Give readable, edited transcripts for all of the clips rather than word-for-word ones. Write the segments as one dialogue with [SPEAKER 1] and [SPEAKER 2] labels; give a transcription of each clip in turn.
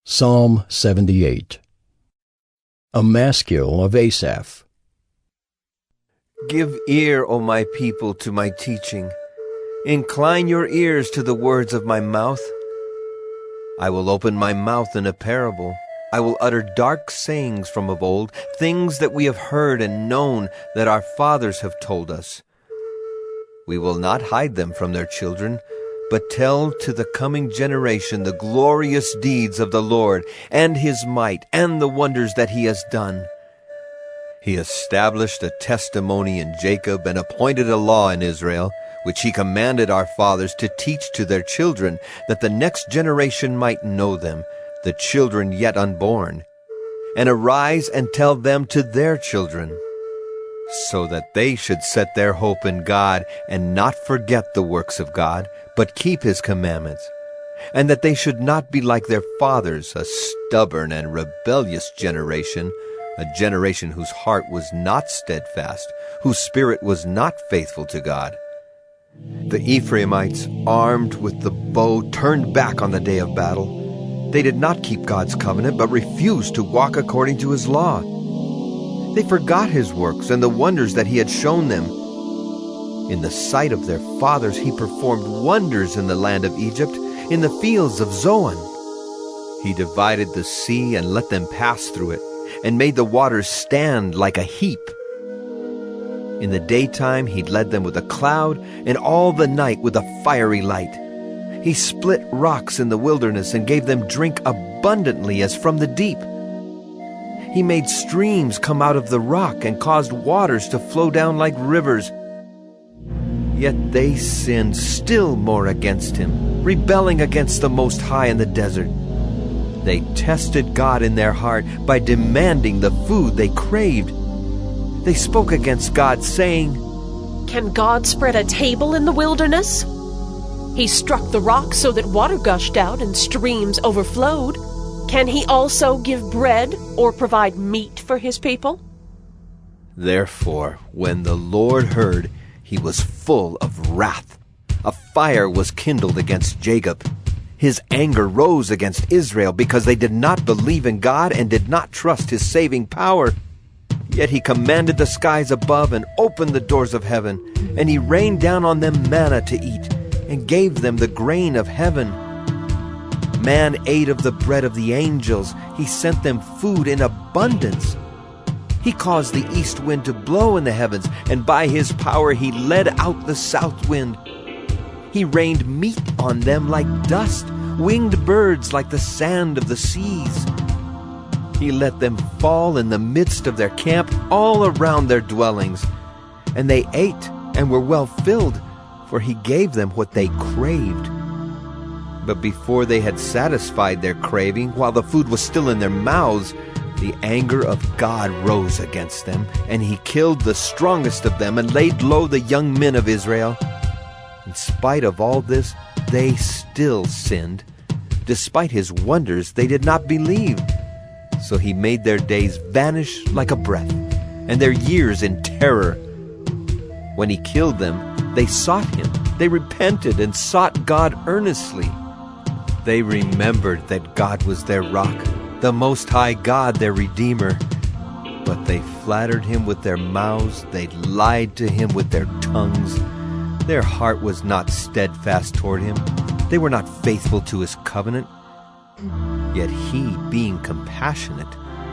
[SPEAKER 1] Psalm 78. A Maskil of Asaph.
[SPEAKER 2] Give ear, O my people, to my teaching. Incline your ears to the words of my mouth. I will open my mouth in a parable. I will utter dark sayings from of old, things that we have heard and known, that our fathers have told us. We will not hide them from their children, but tell to the coming generation the glorious deeds of the Lord, and his might, and the wonders that he has done. He established a testimony in Jacob, and appointed a law in Israel, which he commanded our fathers to teach to their children, that the next generation might know them, the children yet unborn, and arise and tell them to their children, so that they should set their hope in God, and not forget the works of God, but keep his commandments, and that they should not be like their fathers, a stubborn and rebellious generation, a generation whose heart was not steadfast, whose spirit was not faithful to God. The Ephraimites, armed with the bow, turned back on the day of battle. They did not keep God's covenant, but refused to walk according to his law. They forgot his works and the wonders that he had shown them. In the sight of their fathers he performed wonders in the land of Egypt, in the fields of Zoan. He divided the sea and let them pass through it, and made the waters stand like a heap. In the daytime he led them with a cloud, and all the night with a fiery light. He split rocks in the wilderness and gave them drink abundantly as from the deep. He made streams come out of the rock and caused waters to flow down like rivers. Yet they sinned still more against him, rebelling against the Most High in the desert. They tested God in their heart by demanding the food they craved. They spoke against God, saying,
[SPEAKER 3] "Can God spread a table in the wilderness? He struck the rock so that water gushed out and streams overflowed. Can he also give bread or provide meat for his people?"
[SPEAKER 2] Therefore, when the Lord heard, he was full of wrath. A fire was kindled against Jacob. His anger rose against Israel because they did not believe in God and did not trust his saving power. Yet he commanded the skies above and opened the doors of heaven, and he rained down on them manna to eat, and gave them the grain of heaven. Man ate of the bread of the angels. He sent them food in abundance. He caused the east wind to blow in the heavens, and by his power he led out the south wind. He rained meat on them like dust, winged birds like the sand of the seas. He let them fall in the midst of their camp, all around their dwellings. And they ate and were well filled, for he gave them what they craved. But before they had satisfied their craving, while the food was still in their mouths, the anger of God rose against them, and he killed the strongest of them and laid low the young men of Israel. In spite of all this, they still sinned. Despite his wonders, they did not believe. So he made their days vanish like a breath, and their years in terror. When he killed them, they sought him. They repented and sought God earnestly. They remembered that God was their rock, the Most High God their Redeemer. But they flattered him with their mouths, they lied to him with their tongues. Their heart was not steadfast toward him. They were not faithful to his covenant. Yet he, being compassionate,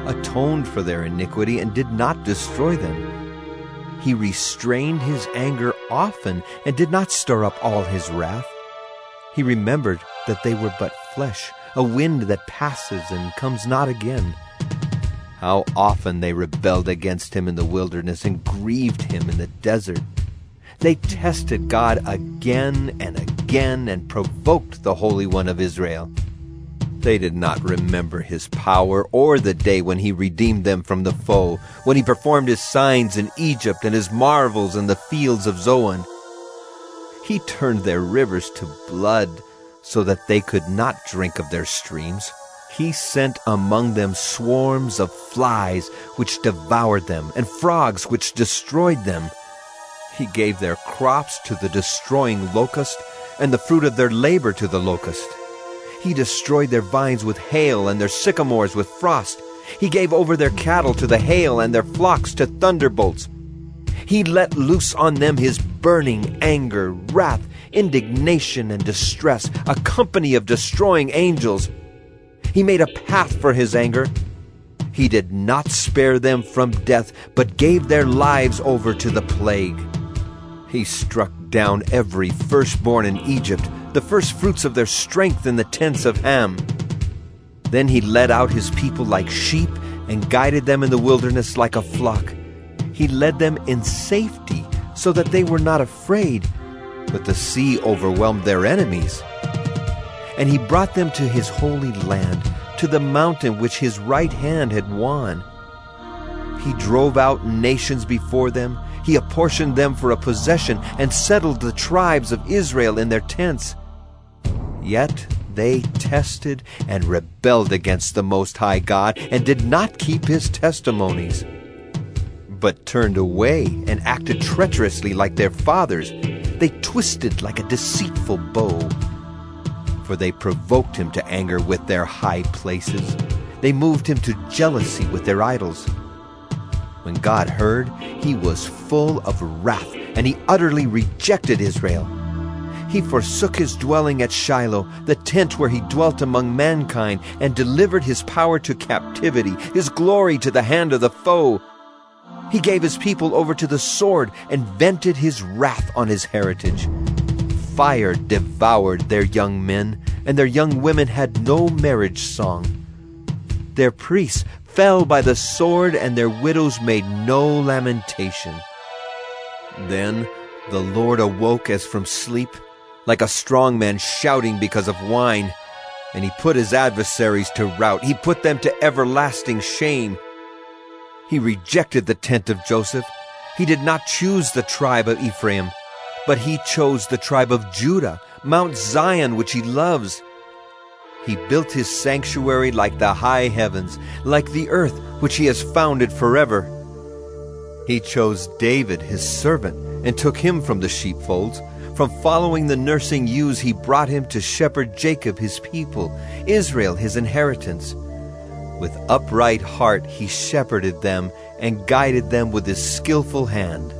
[SPEAKER 2] atoned for their iniquity and did not destroy them. He restrained his anger often and did not stir up all his wrath. He remembered that they were but flesh, a wind that passes and comes not again. How often they rebelled against him in the wilderness and grieved him in the desert. They tested God again and again and provoked the Holy One of Israel. They did not remember his power or the day when he redeemed them from the foe, when he performed his signs in Egypt and his marvels in the fields of Zoan. He turned their rivers to blood so that they could not drink of their streams. He sent among them swarms of flies which devoured them, and frogs which destroyed them. He gave their crops to the destroying locust, and the fruit of their labor to the locust. He destroyed their vines with hail and their sycamores with frost. He gave over their cattle to the hail and their flocks to thunderbolts. He let loose on them his burning anger, wrath, indignation, and distress, a company of destroying angels. He made a path for his anger. He did not spare them from death, but gave their lives over to the plague. He struck down every firstborn in Egypt, the firstfruits of their strength in the tents of Ham. Then he led out his people like sheep and guided them in the wilderness like a flock. He led them in safety so that they were not afraid, but the sea overwhelmed their enemies. And he brought them to his holy land, to the mountain which his right hand had won. He drove out nations before them. He apportioned them for a possession and settled the tribes of Israel in their tents. Yet they tested and rebelled against the Most High God and did not keep his testimonies, but turned away and acted treacherously like their fathers. They twisted like a deceitful bow, for they provoked him to anger with their high places. They moved him to jealousy with their idols. When God heard, he was full of wrath, and he utterly rejected Israel. He forsook his dwelling at Shiloh, the tent where he dwelt among mankind, and delivered his power to captivity, his glory to the hand of the foe. He gave his people over to the sword and vented his wrath on his heritage. Fire devoured their young men, and their young women had no marriage song. Their priests fell by the sword, and their widows made no lamentation. Then the Lord awoke as from sleep, like a strong man shouting because of wine, and he put his adversaries to rout. He put them to everlasting shame. He rejected the tent of Joseph. He did not choose the tribe of Ephraim, but he chose the tribe of Judah, Mount Zion, which he loves. He built his sanctuary like the high heavens, like the earth which he has founded forever. He chose David his servant and took him from the sheepfolds. From following the nursing ewes he brought him to shepherd Jacob his people, Israel his inheritance. With upright heart he shepherded them and guided them with his skillful hand.